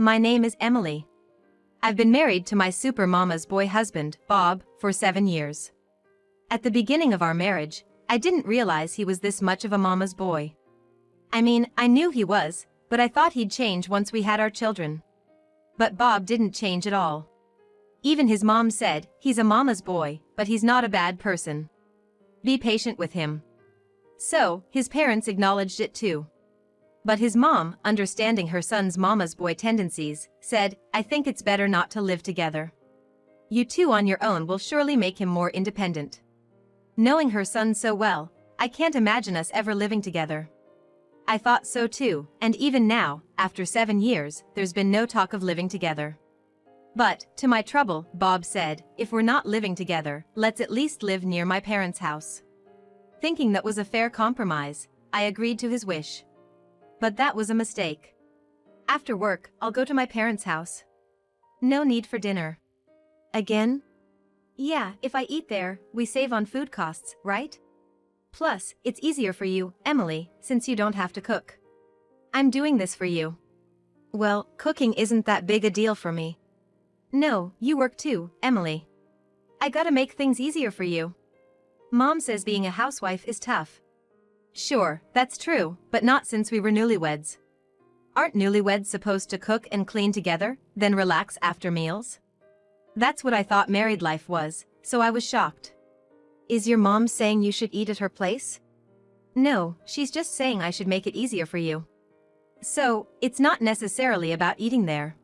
My name is Emily. I've been married to my super mama's boy husband, Bob, for 7 years. At the beginning of our marriage, I didn't realize he was this much of a mama's boy. I mean, I knew he was, but I thought he'd change once we had our children. But Bob didn't change at all. Even his mom said, he's a mama's boy, but he's not a bad person. Be patient with him. So, his parents acknowledged it too. But his mom, understanding her son's mama's boy tendencies, said, I think it's better not to live together. You two on your own will surely make him more independent. Knowing her son so well, I can't imagine us ever living together. I thought so too, and even now, after 7 years, there's been no talk of living together. But, to my trouble, Bob said, if we're not living together, let's at least live near my parents' house. Thinking that was a fair compromise, I agreed to his wish. But that was a mistake. After work, I'll go to my parents' house. No need for dinner. Again? Yeah, if I eat there, we save on food costs, right? Plus, it's easier for you, Emily, since you don't have to cook. I'm doing this for you. Well, cooking isn't that big a deal for me. No, you work too, Emily. I gotta make things easier for you. Mom says being a housewife is tough. Sure, that's true, but not since we were newlyweds. Aren't newlyweds supposed to cook and clean together, then relax after meals? That's what I thought married life was, so I was shocked. Is your mom saying you should eat at her place? No, she's just saying I should make it easier for you. So, it's not necessarily about eating there.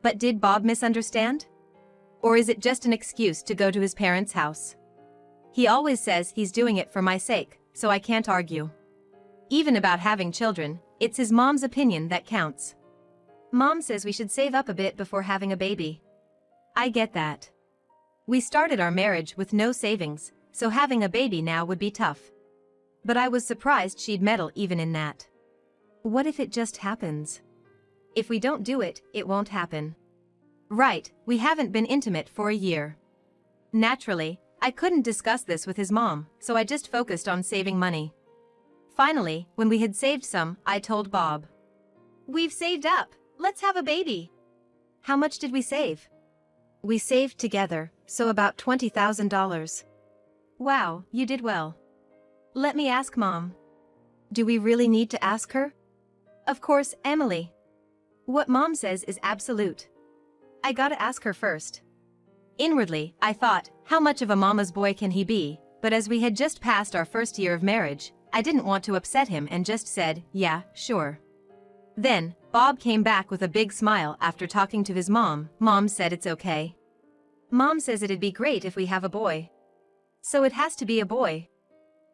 But did Bob misunderstand? Or is it just an excuse to go to his parents' house? He always says he's doing it for my sake, so I can't argue. Even about having children, it's his mom's opinion that counts. Mom says we should save up a bit before having a baby. I get that. We started our marriage with no savings, so having a baby now would be tough. But I was surprised she'd meddle even in that. What if it just happens? If we don't do it, it won't happen. Right, we haven't been intimate for a year. Naturally, I couldn't discuss this with his mom, so I just focused on saving money. Finally, when we had saved some, I told Bob. We've saved up, let's have a baby. How much did we save? We saved together, so about $20,000. Wow, you did well. Let me ask Mom. Do we really need to ask her? Of course, Emily. What Mom says is absolute. I gotta ask her first. Inwardly, I thought, how much of a mama's boy can he be? But as we had just passed our first year of marriage, I didn't want to upset him and just said, yeah, sure. Then, Bob came back with a big smile after talking to his mom. Mom said it's okay. Mom says it'd be great if we have a boy. So it has to be a boy.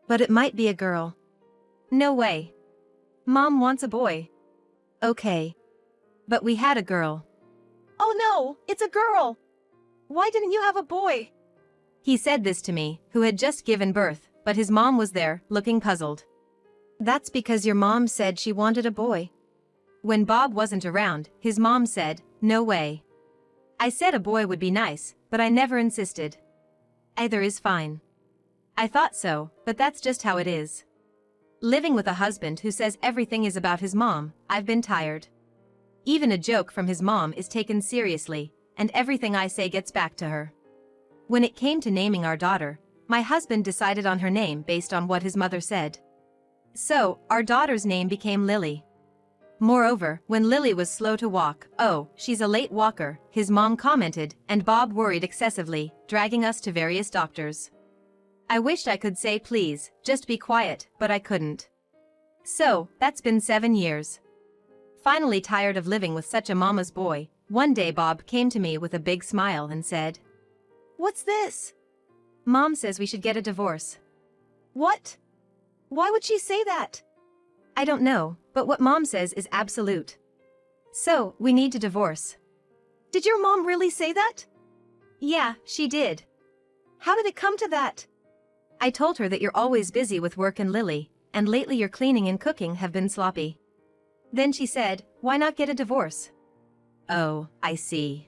But it might be a girl. No way. Mom wants a boy. Okay. But we had a girl. Oh no, it's a girl! Why didn't you have a boy? He said this to me, who had just given birth, but his mom was there, looking puzzled. That's because your mom said she wanted a boy. When Bob wasn't around, his mom said, no way. I said a boy would be nice, but I never insisted. Either is fine. I thought so, but that's just how it is. Living with a husband who says everything is about his mom, I've been tired. Even a joke from his mom is taken seriously, and everything I say gets back to her. When it came to naming our daughter, my husband decided on her name based on what his mother said. So, our daughter's name became Lily. Moreover, when Lily was slow to walk, oh, she's a late walker, his mom commented, and Bob worried excessively, dragging us to various doctors. I wished I could say please, just be quiet, but I couldn't. So, that's been 7 years. Finally tired of living with such a mama's boy, one day Bob came to me with a big smile and said, "What's this?" Mom says we should get a divorce. What? Why would she say that? I don't know, but what Mom says is absolute. So, we need to divorce. Did your mom really say that? Yeah, she did. How did it come to that? I told her that you're always busy with work and Lily, and lately your cleaning and cooking have been sloppy. Then she said, why not get a divorce? Oh, I see.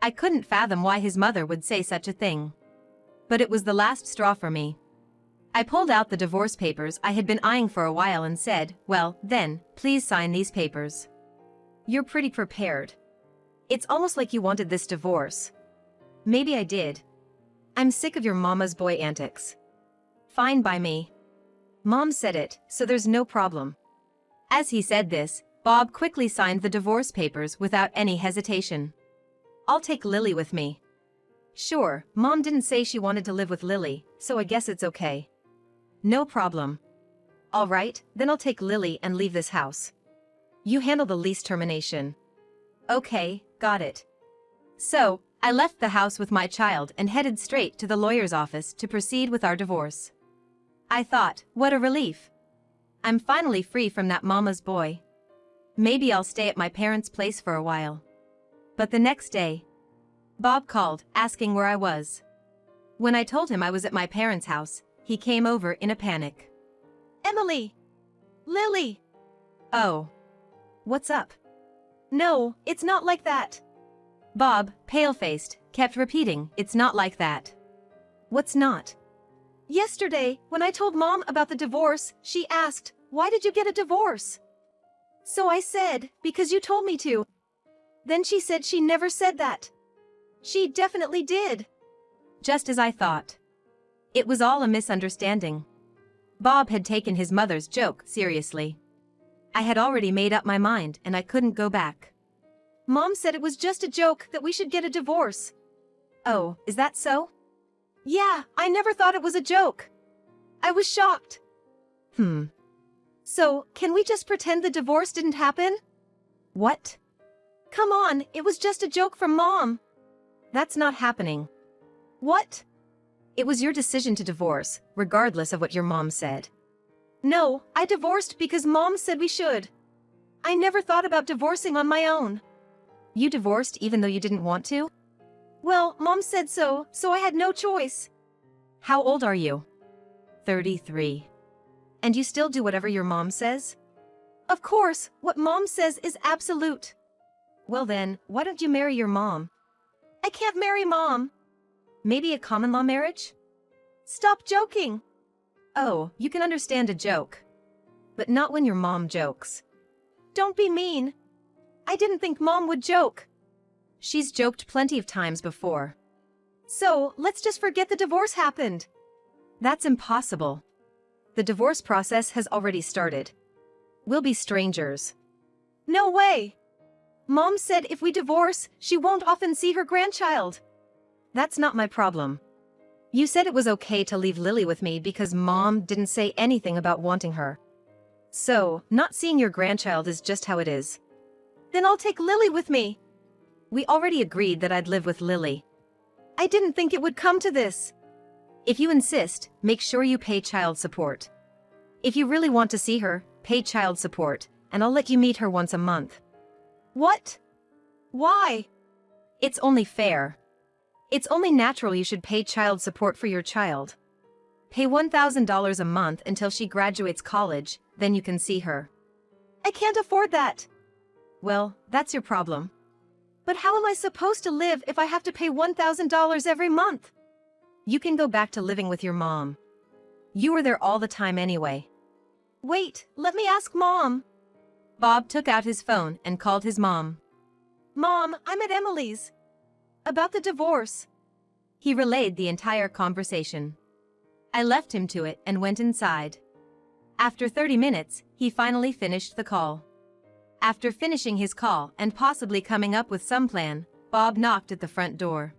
I couldn't fathom why his mother would say such a thing. But it was the last straw for me. I pulled out the divorce papers I had been eyeing for a while and said, well, then, please sign these papers. You're pretty prepared. It's almost like you wanted this divorce. Maybe I did. I'm sick of your mama's boy antics. Fine by me. Mom said it, so there's no problem. As he said this, Bob quickly signed the divorce papers without any hesitation. I'll take Lily with me. Sure, Mom didn't say she wanted to live with Lily, so I guess it's okay. No problem. All right, then I'll take Lily and leave this house. You handle the lease termination. Okay, got it. So, I left the house with my child and headed straight to the lawyer's office to proceed with our divorce. I thought, what a relief. I'm finally free from that mama's boy. Maybe I'll stay at my parents' place for a while. But the next day, Bob called, asking where I was. When I told him I was at my parents' house, he came over in a panic. Emily! Lily! Oh. What's up? No, it's not like that. Bob, pale-faced, kept repeating, it's not like that. What's not? Yesterday, when I told Mom about the divorce, she asked, why did you get a divorce? So I said, because you told me to. Then she said she never said that. She definitely did. Just as I thought. It was all a misunderstanding. Bob had taken his mother's joke seriously. I had already made up my mind and I couldn't go back. Mom said it was just a joke that we should get a divorce. Oh, is that so? Yeah, I never thought it was a joke. I was shocked. So, can we just pretend the divorce didn't happen? What? Come on, it was just a joke from Mom. That's not happening. What? It was your decision to divorce, regardless of what your mom said. No, I divorced because Mom said we should. I never thought about divorcing on my own. You divorced even though you didn't want to? Well, Mom said so, so I had no choice. How old are you? 33. And you still do whatever your mom says? Of course, what Mom says is absolute. Well then, why don't you marry your mom? I can't marry Mom. Maybe a common law marriage? Stop joking. Oh, you can understand a joke. But not when your mom jokes. Don't be mean. I didn't think Mom would joke. She's joked plenty of times before. So, let's just forget the divorce happened. That's impossible. The divorce process has already started. We'll be strangers. No way. Mom said if we divorce, she won't often see her grandchild. That's not my problem. You said it was okay to leave Lily with me because Mom didn't say anything about wanting her. So, not seeing your grandchild is just how it is. Then I'll take Lily with me. We already agreed that I'd live with Lily. I didn't think it would come to this. If you insist, make sure you pay child support. If you really want to see her, pay child support, and I'll let you meet her once a month. What? Why? It's only fair. It's only natural you should pay child support for your child. Pay $1,000 a month until she graduates college, then you can see her. I can't afford that. Well, that's your problem. But how am I supposed to live if I have to pay $1,000 every month? You can go back to living with your mom. You were there all the time anyway. Wait, let me ask Mom. Bob took out his phone and called his mom. Mom, I'm at Emily's. About the divorce. He relayed the entire conversation. I left him to it and went inside. After 30 minutes, he finally finished the call. After finishing his call and possibly coming up with some plan, Bob knocked at the front door.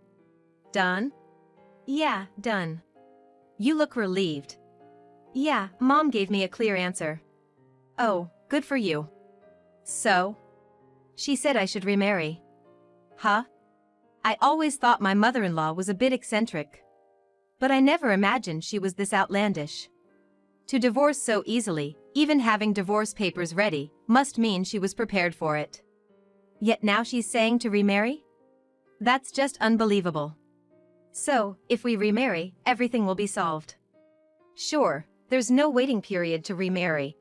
Done? Yeah, done. You look relieved. Yeah, Mom gave me a clear answer. Oh, good for you. So? She said I should remarry. Huh? I always thought my mother-in-law was a bit eccentric. But I never imagined she was this outlandish. To divorce so easily, even having divorce papers ready, must mean she was prepared for it. Yet now she's saying to remarry? That's just unbelievable. So, if we remarry, everything will be solved. Sure, there's no waiting period to remarry.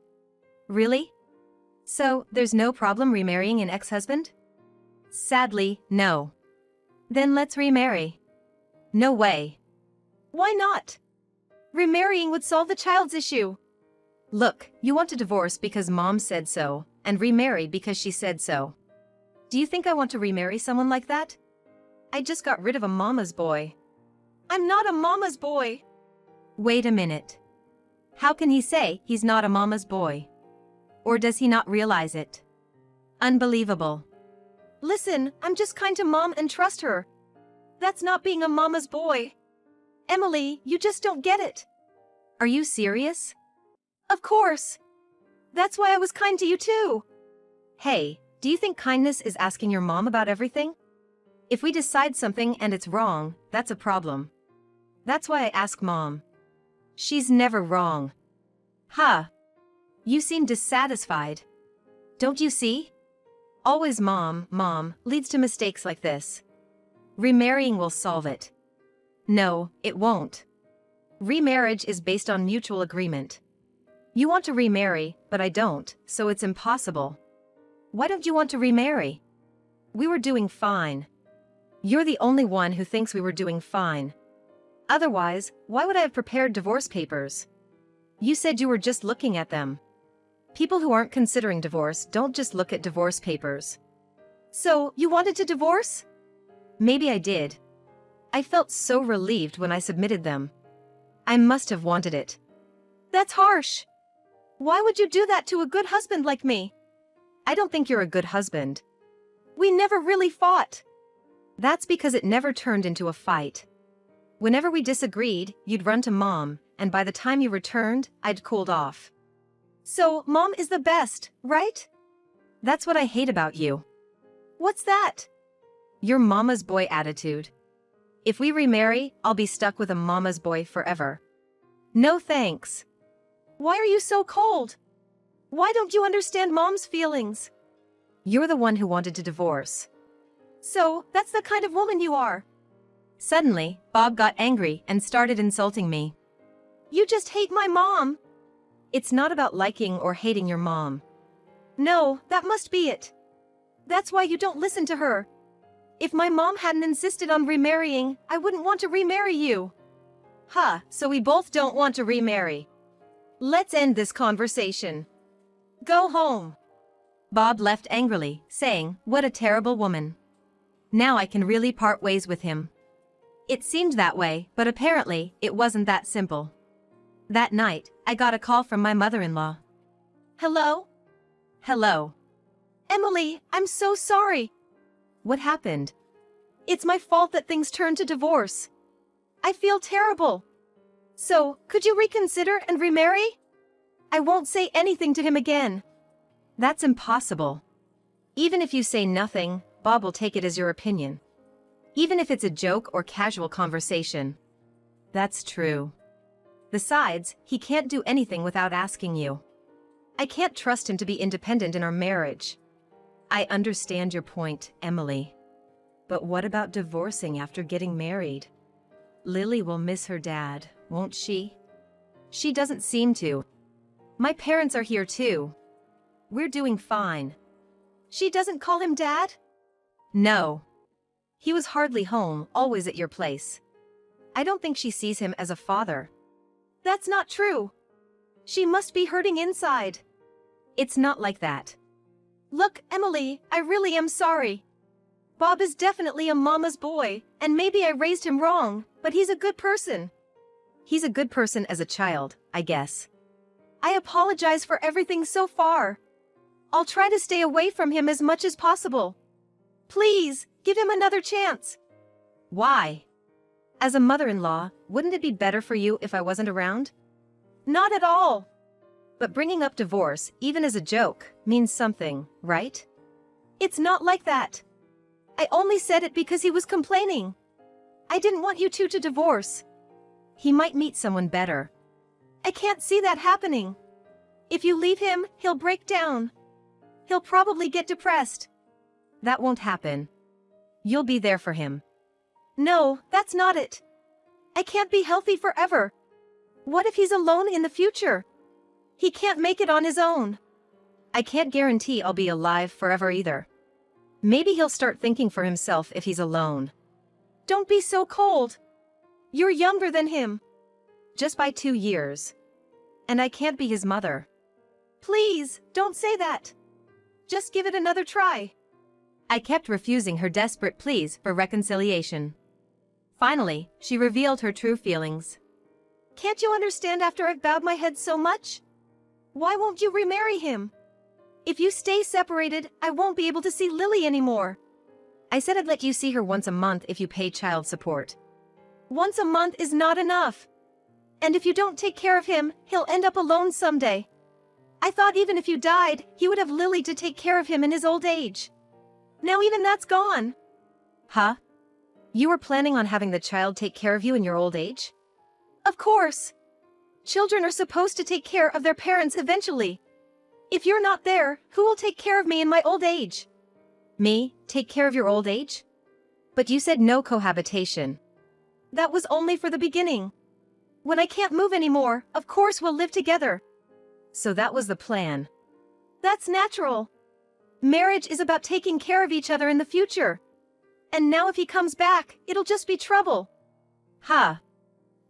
Really? So, there's no problem remarrying an ex-husband? Sadly, no. Then let's remarry. No way. Why not? Remarrying would solve the child's issue. Look, you want to divorce because Mom said so, and remarry because she said so. Do you think I want to remarry someone like that? I just got rid of a mama's boy. I'm not a mama's boy. Wait a minute. How can he say he's not a mama's boy? Or does he not realize it? Unbelievable. Listen, I'm just kind to Mom and trust her. That's not being a mama's boy. Emily, you just don't get it. Are you serious? Of course. That's why I was kind to you too. Hey, do you think kindness is asking your mom about everything? If we decide something and it's wrong, that's a problem. That's why I ask Mom. She's never wrong. Huh. You seem dissatisfied. Don't you see? Always mom leads to mistakes like this. Remarrying will solve it. No, it won't. Remarriage is based on mutual agreement. You want to remarry, but I don't, so it's impossible. Why don't you want to remarry? We were doing fine. You're the only one who thinks we were doing fine. Otherwise, why would I have prepared divorce papers? You said you were just looking at them. People who aren't considering divorce don't just look at divorce papers. So, you wanted to divorce? Maybe I did. I felt so relieved when I submitted them. I must have wanted it. That's harsh. Why would you do that to a good husband like me? I don't think you're a good husband. We never really fought. That's because it never turned into a fight. Whenever we disagreed, you'd run to Mom, and by the time you returned, I'd cooled off. So, Mom is the best, right? That's what I hate about you. What's that? Your mama's boy attitude. If we remarry, I'll be stuck with a mama's boy forever. No thanks. Why are you so cold? Why don't you understand Mom's feelings? You're the one who wanted to divorce. So, that's the kind of woman you are. Suddenly, Bob got angry and started insulting me. You just hate my mom. It's not about liking or hating your mom. No, that must be it. That's why you don't listen to her. If my mom hadn't insisted on remarrying, I wouldn't want to remarry you. Huh, so we both don't want to remarry. Let's end this conversation. Go home. Bob left angrily, saying, "What a terrible woman. Now I can really part ways with him." It seemed that way, but apparently, it wasn't that simple. That night, I got a call from my mother-in-law. Hello? Hello. Emily, I'm so sorry. What happened? It's my fault that things turned to divorce. I feel terrible. So, could you reconsider and remarry? I won't say anything to him again. That's impossible. Even if you say nothing, Bob will take it as your opinion. Even if it's a joke or casual conversation. That's true. Besides, he can't do anything without asking you. I can't trust him to be independent in our marriage. I understand your point, Emily. But what about divorcing after getting married? Lily will miss her dad, won't she? She doesn't seem to. My parents are here too. We're doing fine. She doesn't call him Dad? No. He was hardly home, always at your place. I don't think she sees him as a father. That's not true. She must be hurting inside. It's not like that. Look, Emily, I really am sorry. Bob is definitely a mama's boy, and maybe I raised him wrong, but he's a good person. He's a good person as a child, I guess. I apologize for everything so far. I'll try to stay away from him as much as possible. Please, give him another chance. Why? As a mother-in-law, wouldn't it be better for you if I wasn't around? Not at all. But bringing up divorce, even as a joke, means something, right? It's not like that. I only said it because he was complaining. I didn't want you two to divorce. He might meet someone better. I can't see that happening. If you leave him, he'll break down. He'll probably get depressed. That won't happen. You'll be there for him. No, that's not it. I can't be healthy forever. What if he's alone in the future? He can't make it on his own. I can't guarantee I'll be alive forever either. Maybe he'll start thinking for himself if he's alone. Don't be so cold. You're younger than him. Just by 2 years. And I can't be his mother. Please, don't say that. Just give it another try. I kept refusing her desperate pleas for reconciliation. Finally, she revealed her true feelings. Can't you understand after I've bowed my head so much? Why won't you remarry him? If you stay separated, I won't be able to see Lily anymore. I said I'd let you see her once a month if you pay child support. Once a month is not enough. And if you don't take care of him, he'll end up alone someday. I thought even if you died, he would have Lily to take care of him in his old age. Now even that's gone. Huh? You were planning on having the child take care of you in your old age? Of course. Children are supposed to take care of their parents eventually. If you're not there, who will take care of me in my old age? Me, take care of your old age? But you said no cohabitation. That was only for the beginning. When I can't move anymore, of course we'll live together. So that was the plan. That's natural. Marriage is about taking care of each other in the future. And now if he comes back, it'll just be trouble. Huh?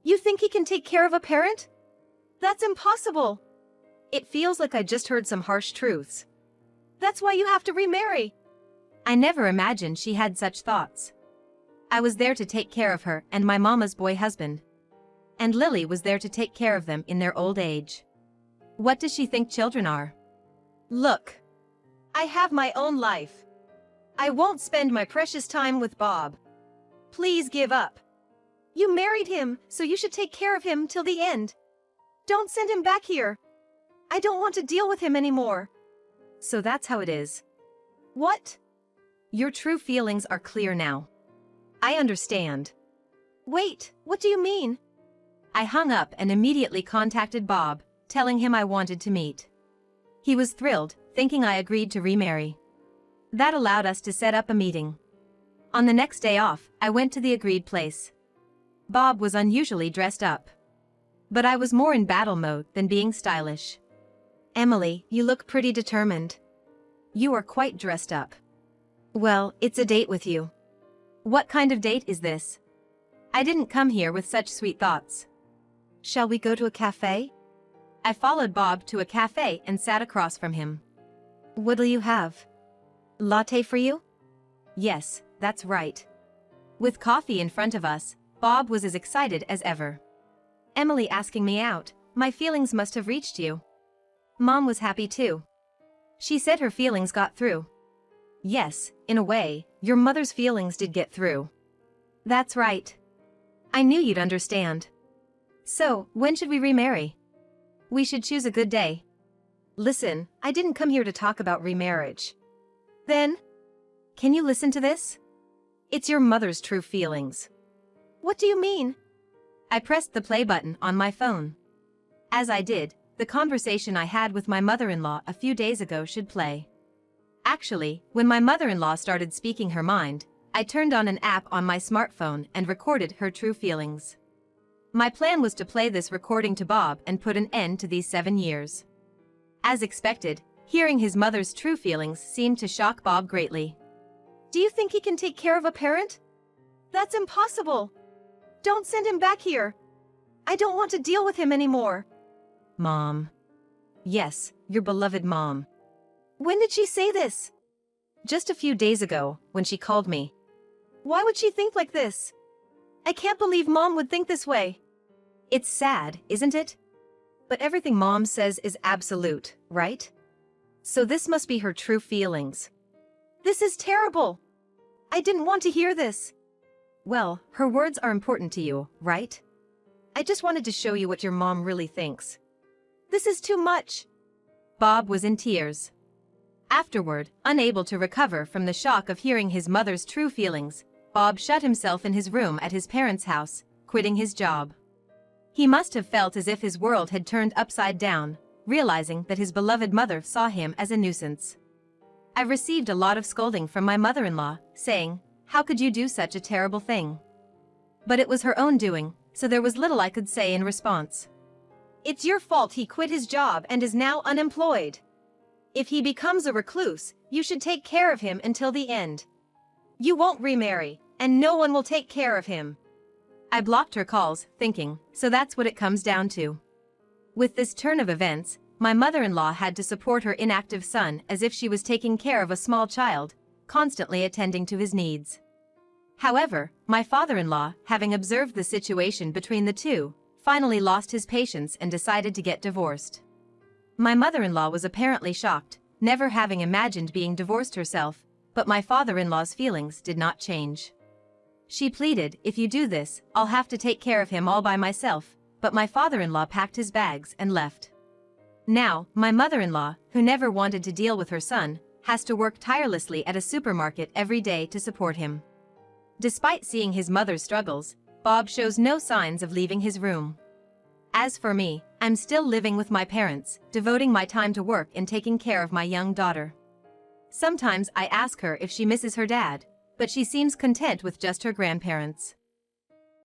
You think he can take care of a parent? That's impossible. It feels like I just heard some harsh truths. That's why you have to remarry. I never imagined she had such thoughts. I was there to take care of her and my mama's boy husband. And Lily was there to take care of them in their old age. What does she think children are? Look. I have my own life. I won't spend my precious time with Bob. Please give up. You married him, so you should take care of him till the end. Don't send him back here. I don't want to deal with him anymore. So that's how it is. What? Your true feelings are clear now. I understand. Wait, what do you mean? I hung up and immediately contacted Bob, telling him I wanted to meet. He was thrilled, thinking I agreed to remarry. That allowed us to set up a meeting. On the next day off, I went to the agreed place. Bob was unusually dressed up. But I was more in battle mode than being stylish. Emily, you look pretty determined. You are quite dressed up. Well, it's a date with you. What kind of date is this? I didn't come here with such sweet thoughts. Shall we go to a cafe? I followed Bob to a cafe and sat across from him. What'll you have? Latte for you? Yes, that's right. With coffee in front of us, Bob was as excited as ever. Emily asking me out, my feelings must have reached you. Mom was happy too. She said her feelings got through. Yes, in a way, your mother's feelings did get through. That's right. I knew you'd understand. So, when should we remarry? We should choose a good day. Listen, I didn't come here to talk about remarriage. Then? Can you listen to this? It's your mother's true feelings. What do you mean? I pressed the play button on my phone. As I did, the conversation I had with my mother-in-law a few days ago should play. Actually, when my mother-in-law started speaking her mind, I turned on an app on my smartphone and recorded her true feelings. My plan was to play this recording to Bob and put an end to these 7 years. As expected, hearing his mother's true feelings seemed to shock Bob greatly. Do you think he can take care of a parent? That's impossible. Don't send him back here. I don't want to deal with him anymore. Mom. Yes, your beloved mom. When did she say this? Just a few days ago, when she called me. Why would she think like this? I can't believe Mom would think this way. It's sad, isn't it? But everything Mom says is absolute, right? So this must be her true feelings. This is terrible. I didn't want to hear this. Well, her words are important to you, right? I just wanted to show you what your mom really thinks. This is too much. Bob was in tears. Afterward, unable to recover from the shock of hearing his mother's true feelings, Bob shut himself in his room at his parents' house, quitting his job. He must have felt as if his world had turned upside down, realizing that his beloved mother saw him as a nuisance. I received a lot of scolding from my mother-in-law, saying, "How could you do such a terrible thing?" But it was her own doing, so there was little I could say in response. It's your fault he quit his job and is now unemployed. If he becomes a recluse, you should take care of him until the end. You won't remarry, and no one will take care of him. I blocked her calls, thinking, so that's what it comes down to. With this turn of events, my mother-in-law had to support her inactive son as if she was taking care of a small child, constantly attending to his needs. However, my father-in-law, having observed the situation between the two, finally lost his patience and decided to get divorced. My mother-in-law was apparently shocked, never having imagined being divorced herself, but my father-in-law's feelings did not change. She pleaded, "If you do this, I'll have to take care of him all by myself," but my father-in-law packed his bags and left. Now, my mother-in-law, who never wanted to deal with her son, has to work tirelessly at a supermarket every day to support him. Despite seeing his mother's struggles, Bob shows no signs of leaving his room. As for me, I'm still living with my parents, devoting my time to work and taking care of my young daughter. Sometimes I ask her if she misses her dad, but she seems content with just her grandparents.